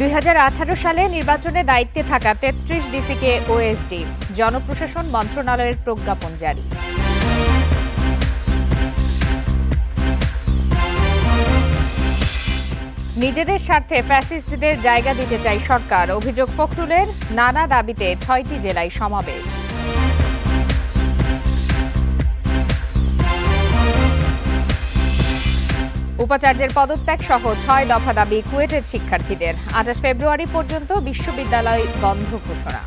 2018 সালে নির্বাচনে দায়িত্বে থাকা 33 ডিসিকে ওএসডি, জনপ্রশাসন মন্ত্রণালয়ের প্রজ্ঞাপন জারি। নিজেদের স্বার্থে ফ্যাসিস্টদের জায়গা দিতে চাই সরকার, অভিযোগ ফখরুলের। নানা দাবিতে 6টি জেলায় সমাবেশ। উপাচার্যের পদত্যাগ সহ 6 দফা দাবি কুয়েটের শিক্ষার্থীদের। 28 ফেব্রুয়ারি পর্যন্ত বিশ্ববিদ্যালয় বন্ধ ঘোষণা।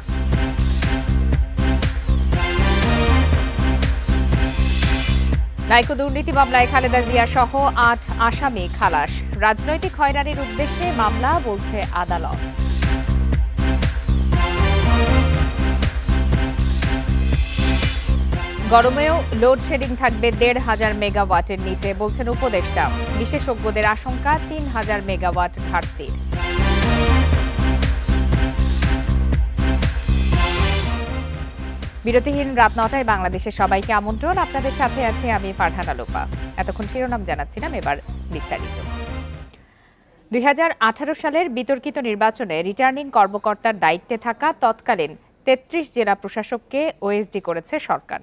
নাইকো দুর্নীতি মামলায় খালেদা জিয়া সহ 8 আসামি খালাস। রাজনৈতিক হয়রানির উদ্দেশ্যে মামলা, বলছে আদালত। গরমেও লোডশেডিং থাকবে 1,500 মেগাওয়াটের নিচে, বলছেন উপদেষ্টা। বিশেষজ্ঞদের আশঙ্কা 3,000 মেগাওয়াট ঘাটতির। বিরতিহীন রাত 9টায় বাংলাদেশের সবাইকে আমন্ত্রণ। আপনাদের সাথে আছে আমি ফারহানা লোপা। এতক্ষণ শিরোনাম জানাচ্ছিলাম, এবার বিস্তারিত। 2018 সালের বিতর্কিত নির্বাচনে রিটার্নিং কর্মকর্তার দায়িত্বে থাকা তৎকালীন 33 জেলা প্রশাসককে ওএসডি করেছে সরকার।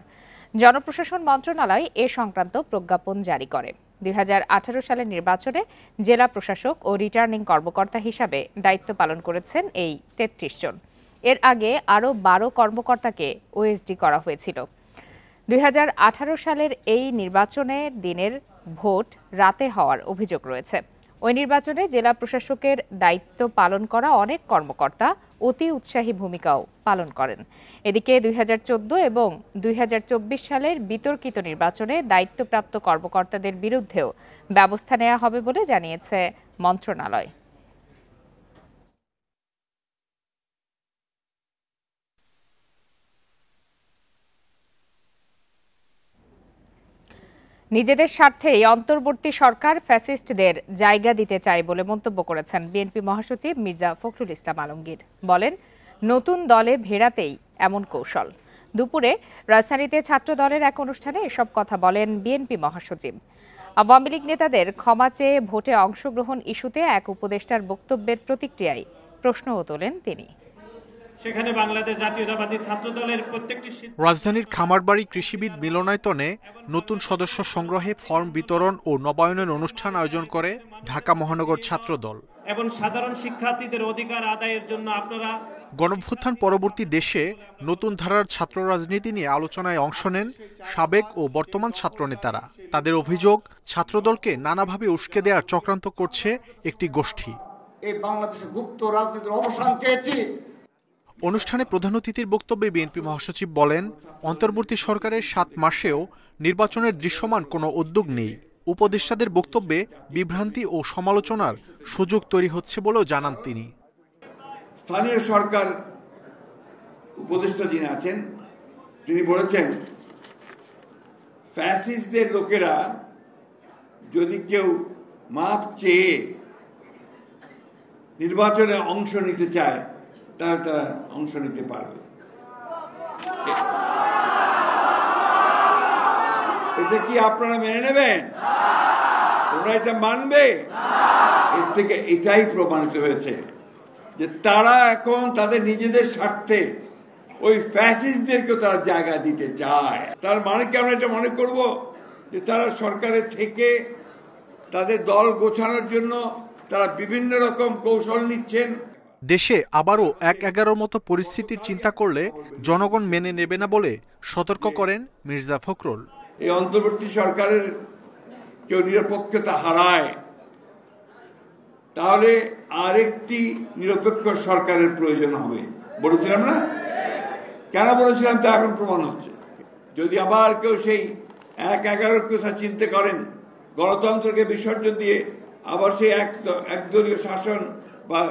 জনপ্রশাসন মন্ত্রণালয় এ সংক্রান্ত প্রজ্ঞাপন জারি করে। 2018 সালের নির্বাচনে জেলা প্রশাসক ও রিটার্নিং কর্মকর্তা হিসাবে দায়িত্ব পালন করেছেন এই 33 জন। এর আগে আরও 12 কর্মকর্তাকে ওএসডি করা হয়েছিল। 2018 সালের এই নির্বাচনের দিনের ভোট রাতে হওয়ার অভিযোগ রয়েছে। ওই নির্বাচনে জেলা প্রশাসকের দায়িত্ব পালন করা অনেক কর্মকর্তা অতি উৎসাহী ভূমিকাও পালন করেন। এদিকে 2014 এবং 2024 সালের বিতর্কিত নির্বাচনে দায়িত্বপ্রাপ্ত কর্মকর্তাদের বিরুদ্ধেও ব্যবস্থা নেওয়া হবে বলে জানিয়েছে মন্ত্রণালয়। নিজেদের স্বার্থেই অন্তর্বর্তী সরকার ফ্যাসিস্টদের জায়গা দিতে চায় বলে মন্তব্য করেছেন বিএনপি মহাসচিব মির্জা ফখরুল ইসলাম আলমগীর। বলেন, নতুন দলে ভেড়াতেই এমন কৌশল। দুপুরে রাজধানীতে ছাত্র দলের এক অনুষ্ঠানে এসব কথা বলেন বিএনপি মহাসচিব। আওয়ামী লীগ নেতাদের ক্ষমা চেয়ে ভোটে অংশগ্রহণ ইস্যুতে এক উপদেষ্টার বক্তব্যের প্রতিক্রিয়ায় প্রশ্নও তোলেন তিনি। সেখানে বাংলাদেশ জাতীয়তাবাদী ছাত্র দলের প্রত্যেকটি রাজধানীর খামারবাড়ি কৃষিবিদ মিলনায়তনে নতুন সদস্য সংগ্রহে ফর্ম বিতরণ ও নবায়নের অনুষ্ঠান আয়োজন করে ঢাকা মহানগর ছাত্র দল। এবং সাধারণ শিক্ষার্থীদের অধিকার আদায়ের জন্য আপনারা গণঅভ্যুত্থান পরবর্তী দেশে নতুন ধারার ছাত্র রাজনীতি নিয়ে আলোচনায় অংশ নেন সাবেক ও বর্তমান ছাত্রনেতারা। তাদের অভিযোগ, ছাত্রদলকে নানাভাবে উস্কে দেওয়ার চক্রান্ত করছে একটি গোষ্ঠী। এই বাংলাদেশের গুপ্ত রাজনীতির অবসান চেয়েছি। অনুষ্ঠানে প্রধান অতিথির বক্তব্যে বিএনপি মহাসচিব বলেন, অন্তর্বর্তী সরকারের 7 মাসেও নির্বাচনের দৃশ্যমান কোনো উদ্যোগ নেই। উপদেষ্টাদের বক্তব্যে বিভ্রান্তি ও সমালোচনার সুযোগ তৈরি হচ্ছে বলেও জানান তিনি। স্থানীয় সরকার উপদেষ্টা যিনি আছেন, তিনি বলেছেন, ফ্যাসিস্টদের লোকেরা যদি কেউ মাপ চেয়ে নির্বাচনে অংশ নিতে চায়, তারা অংশ নিতে পারবে। এটা কি আপনারা মেনে নেবেন? তোমরা এটা মানবে? এর থেকে এটাই প্রমাণিত হয়েছে যে তারা এখন তাদের নিজেদের স্বার্থে ওই ফ্যাসিস্টদেরকেও তারা জায়গা দিতে চায়। তার মানে কি আমরা এটা মনে করব যে তারা সরকারের থেকে তাদের দল গোছানোর জন্য তারা বিভিন্ন রকম কৌশল নিচ্ছেন? দেশে আবারও 1-11 মতো পরিস্থিতির চিন্তা করলে জনগণ মেনে নেবে না বলে সতর্ক করেন মির্জা ফখরুল। এই অন্তর্বর্তী সরকারের কেউ নিরপেক্ষতা হারায়, তাহলে আরেকটি নিরপেক্ষ সরকারের প্রয়োজন হবে। বলেছিলাম না? কেন বলেছিলাম তা এখন প্রমাণ হচ্ছে। যদি আবার কেউ সেই 1-11 কথা চিন্তা করেন, গণতন্ত্রকে বিসর্জন দিয়ে আবার সেই একদলীয় শাসন বা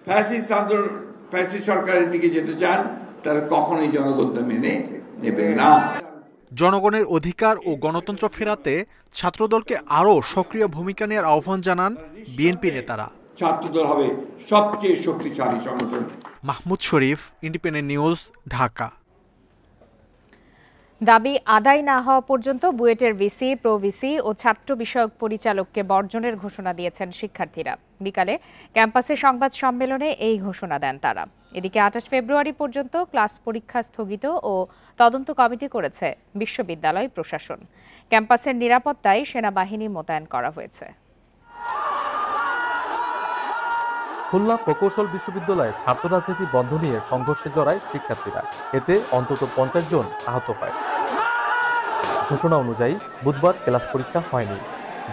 ফ্যাসিস্ট সরকারের দিকে যেতে চান, তারা কখনোই জনগণ মেনে নেবে না। জনগণের অধিকার ও গণতন্ত্র ফেরাতে ছাত্রদলকে আরও সক্রিয় ভূমিকা নেওয়ার আহ্বান জানান বিএনপি নেতারা। ছাত্রদল হবে সবচেয়ে শক্তিশালী সংগঠন। মাহমুদ শরীফ, ইন্ডিপেন্ডেন্ট নিউজ, ঢাকা। দাবি আদায় না হওয়া পর্যন্ত বুয়েটের ভিসি, প্রভিসি ও ছাত্র বিষয়ক পরিচালককে বর্জনের ঘোষণা দিয়েছেন শিক্ষার্থীরা। বিকালে ক্যাম্পাসে সংবাদ সম্মেলনে এই ঘোষণা দেন তারা। এদিকে 28 ফেব্রুয়ারি পর্যন্ত ক্লাস পরীক্ষা স্থগিত ও তদন্ত কমিটি করেছে বিশ্ববিদ্যালয় প্রশাসন। ক্যাম্পাসের নিরাপত্তায় সেনাবাহিনী মোতায়েন করা হয়েছে। খুলনা প্রকৌশল বিশ্ববিদ্যালয়ে ছাত্র রাজনীতি বন্ধ নিয়ে সংঘর্ষে জড়ায় শিক্ষার্থীরা। এতে অন্তত 50 জন আহত হয়। ঘোষণা অনুযায়ী বুধবার ক্লাস পরীক্ষা হয়নি।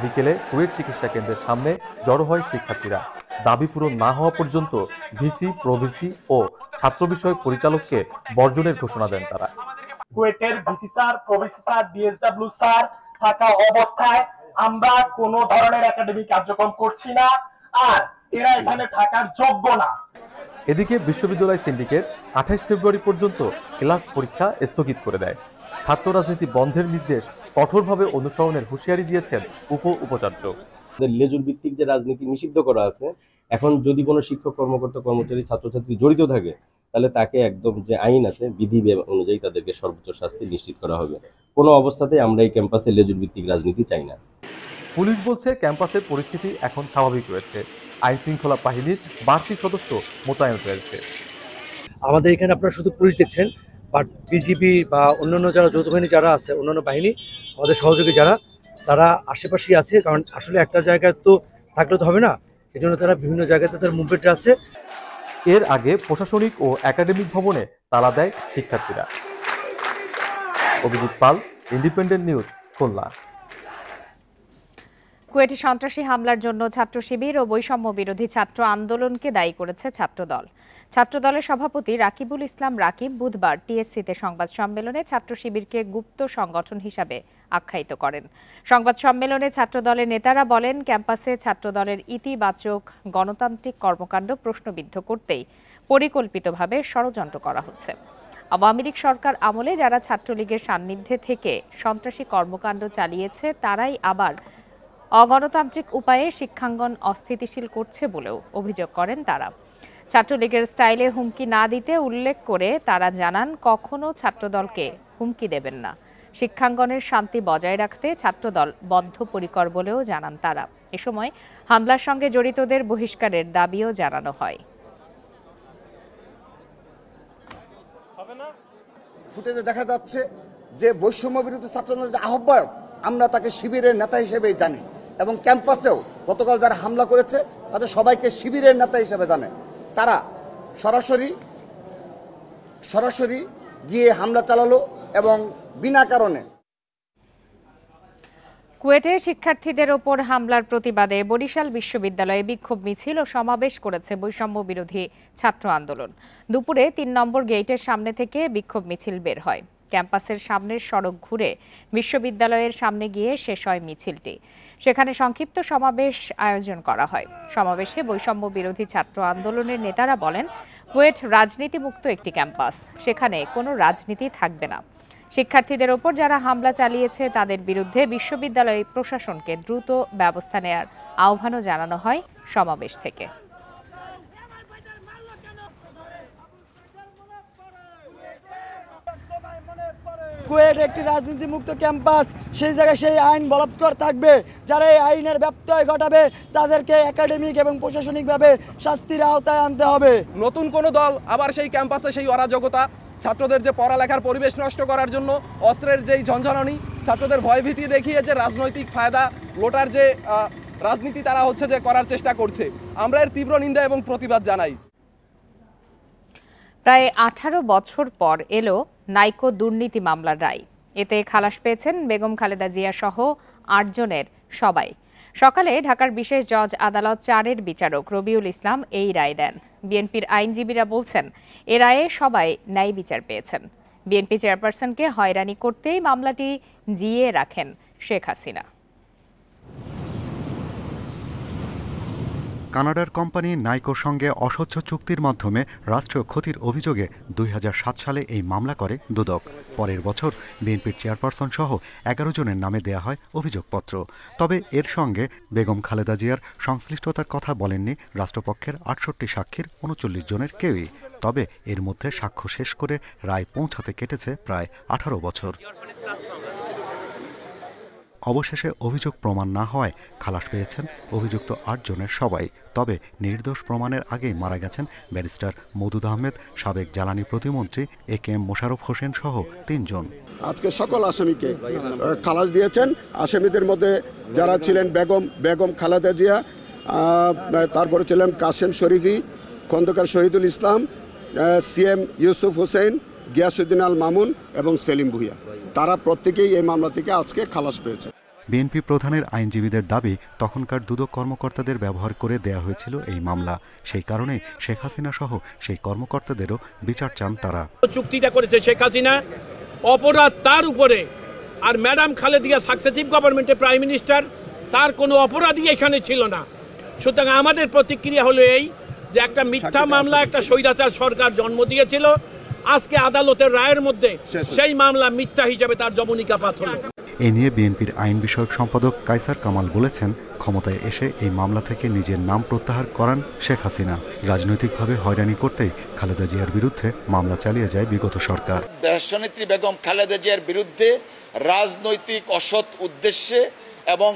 বিকেলে কুয়েট চিকিৎসা কেন্দ্রের সামনে জড়ো হয় শিক্ষার্থীরা। দাবি পূরণ না হওয়া পর্যন্ত ভিসি, প্রভিসি ও ছাত্র বিষয়ক পরিচালককে বর্জনের ঘোষণা দেন তারা। কুয়েটের VC sir, pro VC sir, DSW sir থাকা অবস্থায় আমরা কোনো ধরনের একাডেমিক কার্যক্রম করছি না, আর এরা এখানে থাকার যোগ্য না। এদিকে বিশ্ববিদ্যালয় সিন্ডিকেট 28 ফেব্রুয়ারি পর্যন্ত ক্লাস পরীক্ষা স্থগিত করে দেয়। ছাত্র রাজনীতি বন্ধের নির্দেশ কঠোরভাবে অনুসরণের হুঁশিয়ারি দিয়েছেন উপাচার্য। লেজুর ভিত্তিক যে রাজনীতি নিষিদ্ধ করা আছে, এখন যদি কোনো শিক্ষক, কর্মকর্তা, কর্মচারী, ছাত্রছাত্রী জড়িত থাকে, তাহলে তাকে একদম যে আইন আছে বিধি অনুযায়ী তাদেরকে সর্বোচ্চ শাস্তি নিশ্চিত করা হবে। কোনো অবস্থাতেই আমরা এই ক্যাম্পাসে লেজুর ভিত্তিক রাজনীতি চাই না। পুলিশ বলছে ক্যাম্পাসের পরিস্থিতি এখন স্বাভাবিক রয়েছে। আইন শৃঙ্খলা বাহিনীর বাড়তি সদস্য মোতায়েন রয়েছে। আমাদের এখানে আপনারা শুধু পুলিশ দেখছেন, বাট বিজিবি বা অন্যান্য যারা যৌথ বাহিনী যারা আছে, অন্যান্য বাহিনী আমাদের সহযোগী যারা, তারা আশেপাশেই আছে। কারণ আসলে একটা জায়গায় তো থাকলে তো হবে না, এই জন্য তারা বিভিন্ন জায়গাতে তার মুভমেন্ট আছে। এর আগে প্রশাসনিক ও একাডেমিক ভবনে তালা দেয় শিক্ষার্থীরা। অভিজিৎ পাল, ইন্ডিপেন্ডেন্ট নিউজ, খুলনা। কুয়েটে সন্ত্রাসী হামলার জন্য ছাত্র শিবির ও বৈষম্য বিরোধী ছাত্র আন্দোলনকে দায়ী করেছে ছাত্রদল। ছাত্রদলের সভাপতি রাকিবুল ইসলাম রাকিব বুধবার টিএসসিতে সংবাদ সম্মেলনে ছাত্র শিবিরকে গুপ্ত সংগঠন হিসাবে আখ্যায়িত করেন। সংবাদ সম্মেলনে ছাত্রদলের নেতারা বলেন, ক্যাম্পাসে ছাত্রদলের ইতিবাচক গণতান্ত্রিক কর্মকাণ্ড প্রশ্নবিদ্ধ করতেই পরিকল্পিতভাবে ষড়যন্ত্র করা হচ্ছে। আওয়ামী লীগ সরকার আমলে যারা ছাত্রলীগের সান্নিধ্যে থেকে সন্ত্রাসী কর্মকাণ্ড চালিয়েছে, তারাই আবার অগণতান্ত্রিক উপায়ে শিক্ষাঙ্গন অস্থিতিশীল করছে বলেও অভিযোগ করেন তারা। ছাত্রলীগের স্টাইলে হুমকি না দিতে উল্লেখ করে তারা জানান, কখনো ছাত্রদলকে হুমকি দেবেন না। শিক্ষাঙ্গনের শান্তি বজায় রাখতে ছাত্রদল বদ্ধপরিকর বলেও জানান তারা। এ সময় হামলার সঙ্গে জড়িতদের বহিষ্কারের দাবিও জানানো হয়। ফুটেজে দেখা যাচ্ছে যে বৈষম্য বিরোধী ছাত্রদলের যে আহ্বায়ক, আমরা তাকে শিবিরের নেতা হিসেবেই জানি, এবং ক্যাম্পাসেও গতকাল যারা হামলা করেছে তাদের সবাইকে শিবিরের নেতা হিসেবে জানে। তারা সরাসরি গিয়ে হামলা চালালো এবং বিনা কারণে। কুয়েটে শিক্ষার্থীদের ওপর হামলার প্রতিবাদে বরিশাল বিশ্ববিদ্যালয়ে বিক্ষোভ মিছিল ও সমাবেশ করেছে বৈষম্য বিরোধী ছাত্র আন্দোলন। দুপুরে 3 নম্বর গেটের সামনে থেকে বিক্ষোভ মিছিল বের হয়। ক্যাম্পাসের সামনের সড়ক ঘুরে বিশ্ববিদ্যালয়ের সামনে গিয়ে শেষ হয় মিছিলটি। সেখানে সংক্ষিপ্ত সমাবেশ আয়োজন করা হয়। সমাবেশে বৈষম্য বিরোধী ছাত্র আন্দোলনের নেতারা বলেন, কুয়েট রাজনীতিমুক্ত একটি ক্যাম্পাস, সেখানে কোনো রাজনীতি থাকবে না। শিক্ষার্থীদের ওপর যারা হামলা চালিয়েছে তাদের বিরুদ্ধে বিশ্ববিদ্যালয় প্রশাসনকে দ্রুত ব্যবস্থা নেওয়ার আহ্বানও জানানো হয় সমাবেশ থেকে। কুয়েট একটি রাজনীতিমুক্ত ক্যাম্পাস, সেই জায়গায় সেই আইন বলবৎ থাকবে। যারা এই আইনের ব্যত্যয় ঘটাবে তাদেরকে একাডেমিক এবং প্রশাসনিকভাবে শাস্তির আওতায় আনতে হবে। নতুন কোনো দল আবার সেই ক্যাম্পাসে সেই অরাজকতা, ছাত্রদের যে পড়ালেখার পরিবেশ নষ্ট করার জন্য অস্ত্রের যেই ঝঞ্ঝানি, ছাত্রদের ভয়ভীতি দেখিয়ে যে রাজনৈতিক ফায়দা লোটার যে রাজনীতি তারা হচ্ছে যে করার চেষ্টা করছে, আমরা এর তীব্র নিন্দা এবং প্রতিবাদ জানাই। প্রায় 18 বছর পর এলো নাইকো দুর্নীতি মামলার রায়। এতে খালাস পেয়েছেন বেগম খালেদা জিয়া সহ 8 জনের সবাই। সকালে ঢাকার বিশেষ জজ আদালত 4-এর বিচারক রবিউল ইসলাম এই রায় দেন। বিএনপির আইনজীবীরা বলছেন, এ রায়ে সবাই ন্যায় বিচার পেয়েছেন। বিএনপি চেয়ারপারসনকে হয়রানি করতেই মামলাটি জিইয়ে রাখেন শেখ হাসিনা। কানাডার কোম্পানি নাইকোর সঙ্গে অস্বচ্ছ চুক্তির মাধ্যমে রাষ্ট্রীয় ক্ষতির অভিযোগে 2007 সালে এই মামলা করে দুদক। পরের বছর বিএনপির চেয়ারপারসন সহ 11 জনের নামে দেয়া হয় অভিযোগপত্র। তবে এর সঙ্গে বেগম খালেদা জিয়ার সংশ্লিষ্টতার কথা বলেননি রাষ্ট্রপক্ষের 68 সাক্ষীর 39 জনের কেউই। তবে এর মধ্যে সাক্ষ্য শেষ করে রায় পৌঁছাতে কেটেছে প্রায় 18 বছর। অবশেষে অভিযোগ প্রমাণ না হওয়ায় খালাস পেয়েছেন অভিযুক্ত 8 জনের সবাই। তবে নির্দোষ প্রমাণের আগেই মারা গেছেন ব্যারিস্টার মওদুদ আহমেদ, সাবেক জ্বালানি প্রতিমন্ত্রী AKM মোশাররফ হোসেন সহ 3 জন। আজকে সকল আসামিকে খালাস দিয়েছেন। আসামিদের মধ্যে যারা ছিলেন বেগম খালেদা জিয়া, তারপরে ছিলেন কাসেম শরীফি, খন্দকার শহীদুল ইসলাম, CM ইউসুফ হোসেন, গিয়াসউদ্দিন আল মামুন এবং সেলিম ভুইয়া। তারা প্রত্যেকেই এই মামলা থেকে আজকে খালাস পেয়েছে। বিএনপি প্রধানের আইনজীবীদের দাবি, তখনকার দুদক কর্মকর্তাদের ব্যবহার করে দেয়া হয়েছিল এই মামলা। সেই কারণে শেখ হাসিনা সহ সেই কর্মকর্তাদেরও বিচার চান তারা। চুক্তিটা করেছে শেখ হাসিনা, অপরাধ তার উপরে। আর ম্যাডাম খালেদা সাকসেসিভ গভর্নমেন্টের প্রাইম মিনিস্টার, তার কোনো অপরাধই এখানে ছিল না। সুতরাং আমাদের প্রতিক্রিয়া হলো এই যে একটা মিথ্যা মামলা একটা স্বৈরাচার সরকার জন্ম দিয়েছিল। আজকে আদালতের রায়ের মধ্যে সেই মামলা মিথ্যা হিসেবে তার জবনিকাপাত হলো। এ নিয়ে বিএনপির আইন বিষয়ক সম্পাদক কায়সার কামাল বলেছেন, ক্ষমতায় এসে এই মামলা থেকে নিজের নাম প্রত্যাহার করান শেখ হাসিনা। রাজনৈতিকভাবে হয়রানি করতেই খালেদা জিয়ার বিরুদ্ধে মামলা চালিয়ে যায় বিগত সরকার। দেশনেত্রী বেগম খালেদা জিয়ার বিরুদ্ধে রাজনৈতিক অসৎ উদ্দেশ্যে এবং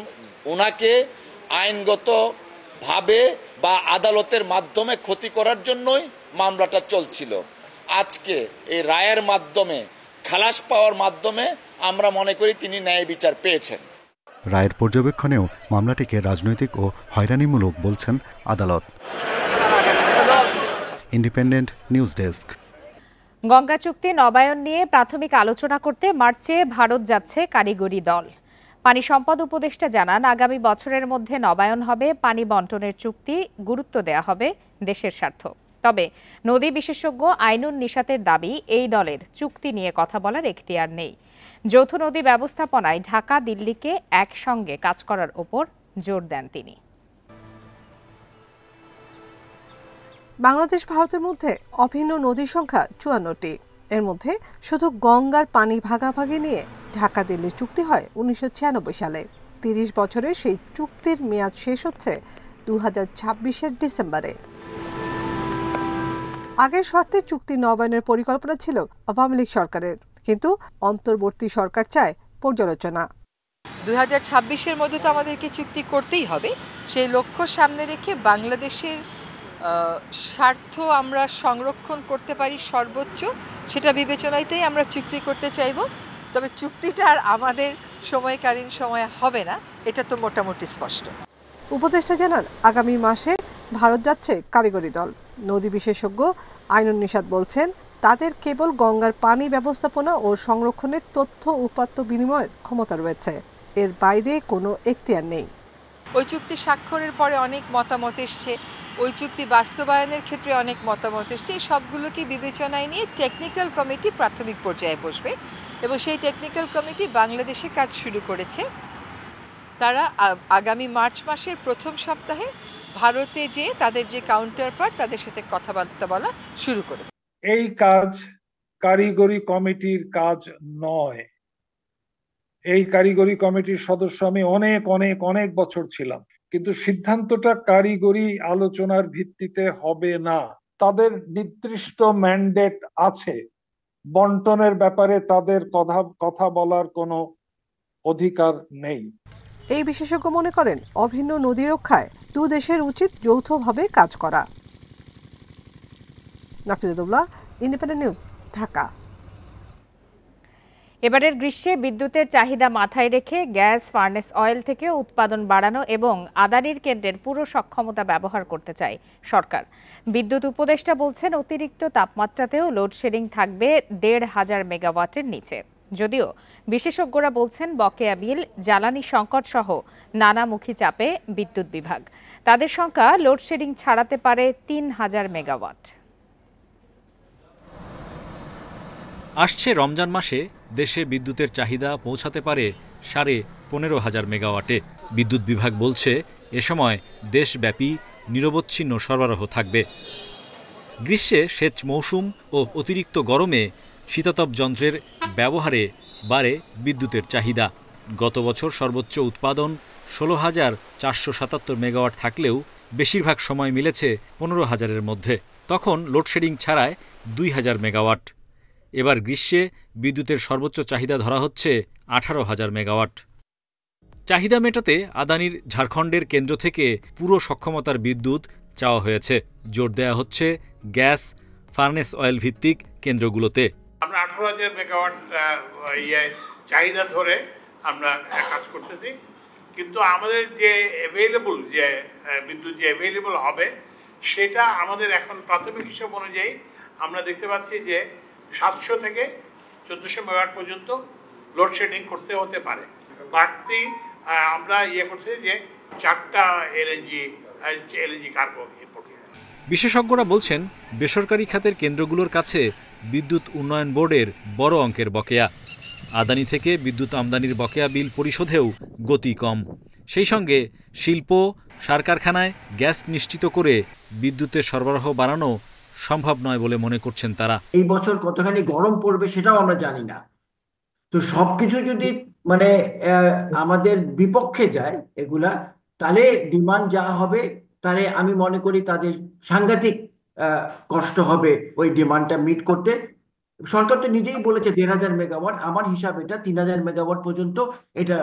ওনাকে আইনগত ভাবে বা আদালতের মাধ্যমে ক্ষতি করার জন্যই মামলাটা চলছিল। আজকে এই রায়ের মাধ্যমে, খালাস পাওয়ার মাধ্যমে আমরা মনে করি তিনি ন্যায় বিচার পেয়েছেন। রায়ের পর্যবেক্ষণেও মামলাটিকে রাজনৈতিক ও হয়রানিমূলক বলছেন আদালত। Independent news desk. গঙ্গা চুক্তি নবায়ন নিয়ে প্রাথমিক আলোচনা করতে মার্চে ভারত যাচ্ছে কারিগরি দল। পানি সম্পদ উপদেষ্টা জানান, আগামী বছরের মধ্যে নবায়ন হবে। পানি বন্টনের চুক্তি, গুরুত্ব দেয়া হবে দেশের স্বার্থ। তবে নদী বিশেষজ্ঞ আইনুন নিশাতের দাবি, এই দলের চুক্তি নিয়ে কথা বলার এখতিয়ার নেই। যৌথ নদী ব্যবস্থাপনায় ঢাকা দিল্লিকে একসঙ্গে কাজ করার ওপর জোর দেন তিনি। বাংলাদেশ ভারতের মধ্যে অভিন্ন নদীর সংখ্যা 54টি। এর মধ্যে শুধু গঙ্গার পানি ভাগাভাগি নিয়ে ঢাকা দিল্লির চুক্তি হয় 1996 সালে। 30 বছরের সেই চুক্তির মেয়াদ শেষ হচ্ছে 2026-এর ডিসেম্বরে। আগের শর্তে চুক্তি নবায়নের পরিকল্পনা ছিল আওয়ামী লীগ সরকারের, কিন্তু অন্তর্বর্তী সরকার চায় পর্যালোচনা। 2026-এর মধ্যে তো আমাদেরকে চুক্তি করতেই হবে। সেই লক্ষ্য সামনে রেখে বাংলাদেশের স্বার্থ আমরা সংরক্ষণ করতে পারি সর্বোচ্চ, সেটা বিবেচনাতেই আমরা চুক্তি করতে চাইব। তবে চুক্তিটা আর আমাদের সময়কালীন সময়ে হবে না, এটা তো মোটামুটি স্পষ্ট। উপদেষ্টা জানান, আগামী মাসে ভারত যাচ্ছে কারিগরি দল। নদী বিশেষজ্ঞ আইনুন নিশাত বলছেন, তাদের কেবল গঙ্গার পানি ব্যবস্থাপনা ও সংরক্ষণের তথ্য উপাত্ত বিনিময়ের ক্ষমতা রয়েছে, এর বাইরে কোনো এখতিয়ার নেই। ওই চুক্তি স্বাক্ষরের পরে অনেক মতামত এসছে, ওই চুক্তি বাস্তবায়নের ক্ষেত্রে অনেক মতামত এসছে। এই সবগুলোকে বিবেচনায় নিয়ে টেকনিক্যাল কমিটি প্রাথমিক পর্যায়ে বসবে এবং সেই টেকনিক্যাল কমিটি বাংলাদেশে কাজ শুরু করেছে। তারা আগামী মার্চ মাসের প্রথম সপ্তাহে ভারতে যেয়ে তাদের যে কাউন্টার পার্ট তাদের সাথে কথাবার্তা বলা শুরু করবে। এই কাজ কারিগরি কমিটির কাজ নয়। এই কারিগরি কমিটির সদস্য আমি অনেক অনেক অনেক বছর ছিলাম, কিন্তু সিদ্ধান্তটা কারিগরি আলোচনার ভিত্তিতে হবে না। তাদের নির্দিষ্ট ম্যান্ডেট আছে, বন্টনের ব্যাপারে তাদের কথা বলার কোনো অধিকার নেই। এই বিশেষজ্ঞ মনে করেন, অভিন্ন নদী রক্ষায় দু দেশের উচিত যৌথভাবে কাজ করা। নাফিজুল্লাহ, ইন্ডিপেন্ডেন্ট নিউজ, ঢাকা। এবারের গ্রীষ্মে বিদ্যুতের চাহিদা মাথায় রেখে গ্যাস, ফার্নেস অয়েল থেকে উৎপাদন বাড়ানো এবং আদানির কেন্দ্রের পুরো সক্ষমতা ব্যবহার করতে চায় সরকার। বিদ্যুৎ উপদেষ্টা বলছেন, অতিরিক্ত তাপমাত্রাতেও লোডশেডিং থাকবে 1,500 মেগাওয়াটের নিচে। যদিও বিশেষজ্ঞরা বলছেন, বকেয়া বিল, জ্বালানি সংকট সহ নানামুখী চাপে বিদ্যুৎ বিভাগ। তাদের সংখ্যা লোডশেডিং ছাড়াতে পারে 3,000 মেগাওয়াট। আসছে রমজান মাসে দেশে বিদ্যুতের চাহিদা পৌঁছাতে পারে 15,500 মেগাওয়াটে। বিদ্যুৎ বিভাগ বলছে, এ সময় দেশব্যাপী নিরবচ্ছিন্ন সরবরাহ থাকবে। গ্রীষ্মে সেচ মৌসুম ও অতিরিক্ত গরমে শীতাতপ যন্ত্রের ব্যবহারে বাড়ে বিদ্যুতের চাহিদা। গত বছর সর্বোচ্চ উৎপাদন 16,477 মেগাওয়াট থাকলেও বেশিরভাগ সময় মিলেছে 15,000-এর মধ্যে। তখন লোডশেডিং ছাড়ায় 2,000 মেগাওয়াট। এবার গ্রীষ্মে বিদ্যুতের সর্বোচ্চ চাহিদা ধরা হচ্ছে 18,000 মেগাওয়াট। চাহিদা মেটাতে আদানির ঝাড়খণ্ডের কেন্দ্র থেকে পুরো সক্ষমতার বিদ্যুৎ চাওয়া হয়েছে। জোর দেওয়া হচ্ছে গ্যাস, ফার্নেস অয়েল ভিত্তিক কেন্দ্রগুলোতে। আমরা 18,000 মেগাওয়াট চাহিদা ধরে আমরা কাজ করতেছি, কিন্তু আমাদের যে অ্যাভেলেবল যে বিদ্যুৎ যে অ্যাভেলেবল হবে সেটা আমাদের এখন প্রাথমিক হিসাব অনুযায়ী আমরা দেখতে পাচ্ছি যে 700 থেকে 1400 মেগাওয়াট পর্যন্ত লোডশেডিং করতে হতে পারে। বাড়তি আমরা করছি যে 4টা এলএনজি কার্গো ইম্পোর্ট। বিশেষজ্ঞরা বলছেন, বেসরকারি খাতের কেন্দ্রগুলোর কাছে বিদ্যুৎ উন্নয়ন বোর্ডের বড় অঙ্কের বকেয়া। আদানি থেকে বিদ্যুৎ আমদানির বকেয়া বিল পরিশোধেও গতি কম। সেই সঙ্গে শিল্প, সার কারখানায় গ্যাস নিশ্চিত করে বিদ্যুতের সরবরাহ বাড়ানো সম্ভব নয় বলে মনে করছেন তারা। এই বছর কতখানি গরম পড়বে সেটাও আমরা জানি না। তো সবকিছু যদি মানে আমাদের বিপক্ষে যায় এগুলা, তাহলে ডিমান্ড যা হবে তাহলে আমি মনে করি তাদের সাংঘাতিক কষ্ট হবে ওই ডিমান্ডটা মিট করতে। সরকার তো নিজেই বলেছে 1,500 মেগাওয়াট, আমার হিসাব এটা 3,000 মেগাওয়াট পর্যন্ত এটা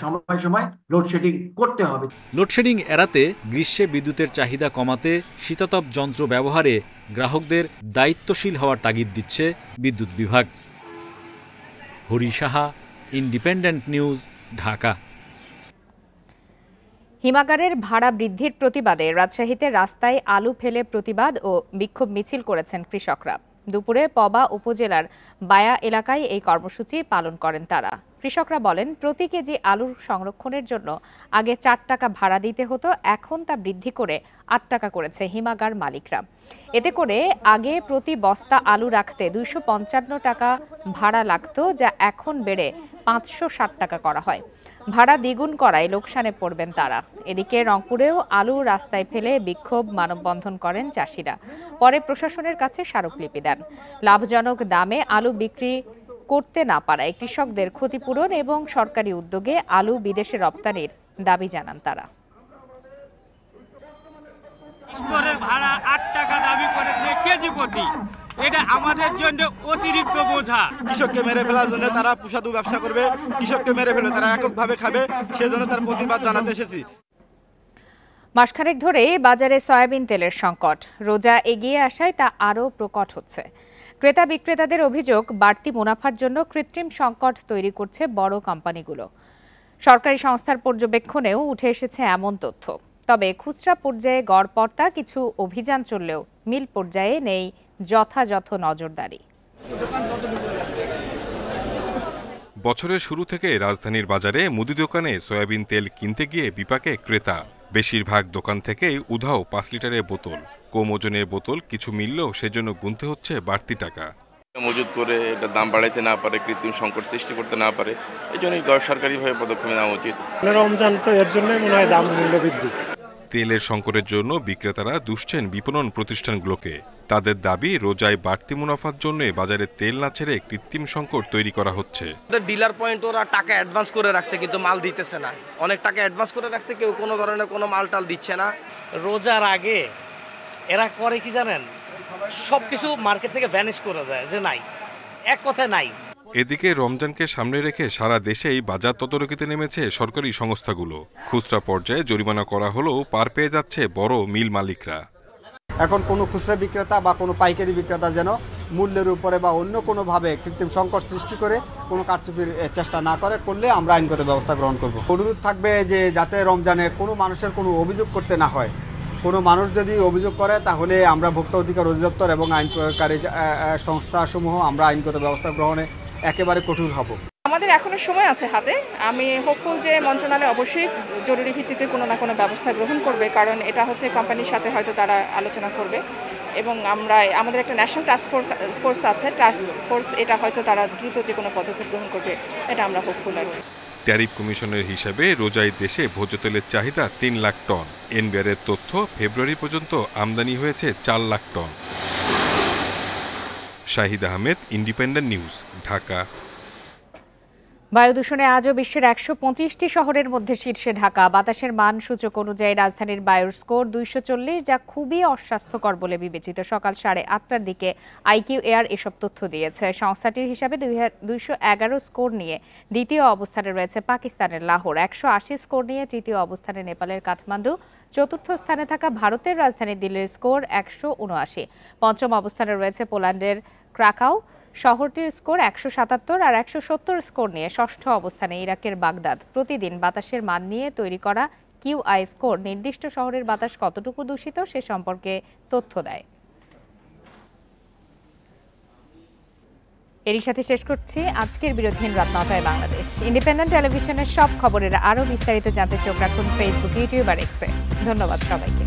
সময় সময় লোডশেডিং করতে হবে। লোডশেডিং এড়াতে গ্রীষ্মে বিদ্যুতের চাহিদা কমাতে শীতাতপ যন্ত্র ব্যবহারে গ্রাহকদের দায়িত্বশীল হওয়ার তাগিদ দিচ্ছে বিদ্যুৎ বিভাগ। Hari Saha, independent news, Dhaka. হিমাগারের ভাড়া বৃদ্ধির প্রতিবাদে রাজশাহীতে রাস্তায় আলু ফেলে প্রতিবাদ ও বিক্ষোভ মিছিল করেছেন কৃষকরা। দুপুরে পবা উপজেলার বায়া এলাকায় এই কর্মসূচি পালন করেন তারা। কৃষকরা বলেন, প্রতি কেজি আলুর সংরক্ষণের জন্য আগে 4 টাকা ভাড়া দিতে হতো, এখন তা বৃদ্ধি করে 8 টাকা করেছে হিমাগার মালিকরা। এতে করে আগে প্রতি বস্তা আলু রাখতে 255 টাকা ভাড়া লাগত, যা এখন বেড়ে 560 টাকা করা হয়। ভাড়া দ্বিগুণ করায় লোকসানে পড়বেন তারা। এদিকে রংপুরেও আলু রাস্তায় ফেলে বিক্ষোভ মানববন্ধন করেন চাষিরা। পরে প্রশাসনের কাছে স্মারকলিপি দেন। লাভজনক দামে আলু বিক্রি করতে না পারায় কৃষকদের ক্ষতিপূরণ এবং সরকারি উদ্যোগে আলু বিদেশে রপ্তানির দাবি জানান তারা। স্টোরের ভাড়া 8 টাকা দাবি করেছে কেজি প্রতি, এটা আমাদের জন্য অতিরিক্ত বোঝা। কৃষককে মেরে ফেলার জন্য তারা সুস্বাদু ব্যবসা করবে, কৃষককে মেরে ফেলে তারা এককভাবে খাবে, সেজন্য তার প্রতিবাদ জানাতে এসেছি। মাসখানেক ধরে বাজারে সয়াবিন তেলের সংকট। রোজা এগিয়ে আসায় তা আরও প্রকট হচ্ছে। ক্রেতা বিক্রেতাদের অভিযোগ, বাড়তি মুনাফার জন্য কৃত্রিম সংকট তৈরি করছে বড় কোম্পানিগুলো। সরকারি সংস্থার পর্যবেক্ষণেও উঠে এসেছে এমন তথ্য। তবে খুচরা পর্যায়ে গড়পড়তা কিছু অভিযান চললেও মিল পর্যায়ে নেই যথাযথ নজরদারি। বছরের শুরু থেকে রাজধানীর বাজারে মুদি দোকানে সয়াবিন তেল কিনতে গিয়ে বিপাকে ক্রেতা। বেশিরভাগ দোকান থেকেই উধাও 5 লিটারের বোতল। কম ওজনের বোতল কিছু মিললেও সেজন্য গুনতে হচ্ছে বাড়তি টাকা। মজুত করে এটা দাম বাড়াইতে না পারে, কৃত্রিম সংকট সৃষ্টি করতে না পারে, এই জন্যই সরকারিভাবে পদক্ষেপ নেওয়া উচিত। রমজান তো এর জন্যই মনে হয় দাম মূল্য বৃদ্ধি। তেলের সংকটের জন্য বিক্রেতারা দুষছেন বিপণন প্রতিষ্ঠানগুলোকে। তাদের দাবি, রোজায় বাড়তি মুনাফার জন্য বাজারে তেল না ছেড়ে কৃত্রিম সংকট তৈরি করা হচ্ছে। ডিলার পয়েন্ট ওরা টাকা অ্যাডভান্স করে রাখছে কিন্তু মাল দিতেছে না। অনেক টাকা অ্যাডভান্স করে রাখছে, কেউ কোনো ধরনের কোনো মাল টাল দিচ্ছে না। রোজার আগে এরা করে কি জানেন, সবকিছু মার্কেট থেকে ভ্যানিশ করে দেয়, যে নাই, এক কথায় নাই। এদিকে রমজানকে সামনে রেখে সারা দেশেই বাজার তদারকিতে নেমেছে সরকারি সংস্থাগুলো। খুচরা পর্যায়ে জরিমানা করা হলেও পার পেয়ে যাচ্ছে বড় মিল মালিকরা। এখন কোনো খুচরা বিক্রেতা বা কোনো পাইকারি বিক্রেতা যেন মূল্যের উপরে বা অন্য কোনোভাবে কৃত্রিম সংকট সৃষ্টি করে কোনো কারচুপির চেষ্টা না করলে আমরা আইনগত ব্যবস্থা গ্রহণ করব। অনুরোধ থাকবে যে যাতে রমজানে কোনো মানুষের কোনো অভিযোগ করতে না হয়। কোনো মানুষ যদি অভিযোগ করে তাহলে আমরা ভোক্তা অধিকার অধিদপ্তর এবং আইন প্রয়োগকারী সংস্থাসমূহ আমরা আইনগত ব্যবস্থা গ্রহণে একেবারে কঠোর হব। আমাদের এখনো সময় আছে হাতে। আমি হোপফুল যে মন্ত্রণালয় অবশ্যই জরুরি ভিত্তিতে কোনো না কোনো ব্যবস্থা গ্রহণ করবে, কারণ এটা হচ্ছে কোম্পানির সাথে হয়তো তারা আলোচনা করবে এবং আমাদের একটা ন্যাশনাল টাস্ক ফোর্স আছে, টাস্ক ফোর্স এটা হয়তো তারা দ্রুত যে কোনো পদক্ষেপ গ্রহণ করবে, এটা আমরা হোপফুল আর কি। ট্যারিফ কমিশনের হিসাবে রোজায় দেশে ভোজ্য তেলের চাহিদা 3 লাখ টন। এনবিআরের তথ্য, ফেব্রুয়ারি পর্যন্ত আমদানি হয়েছে 4 lakh ton. Shahid Ahmed, independent news, Dhaka. বায়ু দূষণে আজও বিশ্বের 125টি শহরের মধ্যে শীর্ষে ঢাকা। বাতাসের মান সূচক অনুযায়ী রাজধানীর বায়ুর স্কোর 240, যা খুবই অস্বাস্থ্যকর বলে বিবেচিত। সকাল 8:30টার দিকে আইকিউ এয়ার এসব তথ্য দিয়েছে। সংস্থাটির হিসাবে 211 স্কোর নিয়ে দ্বিতীয় অবস্থানে রয়েছে পাকিস্তানের লাহোর, 180 স্কোর নিয়ে তৃতীয় অবস্থানে নেপালের কাঠমান্ডু, চতুর্থ স্থানে থাকা ভারতের রাজধানী দিল্লির স্কোর 179, পঞ্চম অবস্থানে রয়েছে পোল্যান্ডের ক্রাকাও, শহরটির স্কোর 177, আর 170 স্কোর নিয়ে ষষ্ঠ অবস্থানে ইরাকের বাগদাদ। প্রতিদিন বাতাসের মান নিয়ে তৈরি করা কিউআই স্কোর নির্দিষ্ট শহরের বাতাস কতটুকু দূষিত সে সম্পর্কে তথ্য দেয়। এরই সাথে শেষ করছি আজকের বিরোধীহীন রাত 9টায় বাংলাদেশ। ইন্ডিপেন্ডেন্ট টেলিভিশনের সব খবরের আরও বিস্তারিত জানতে চোখ রাখুন ফেসবুক, ইউটিউব আর এক্সে। ধন্যবাদ সবাইকে।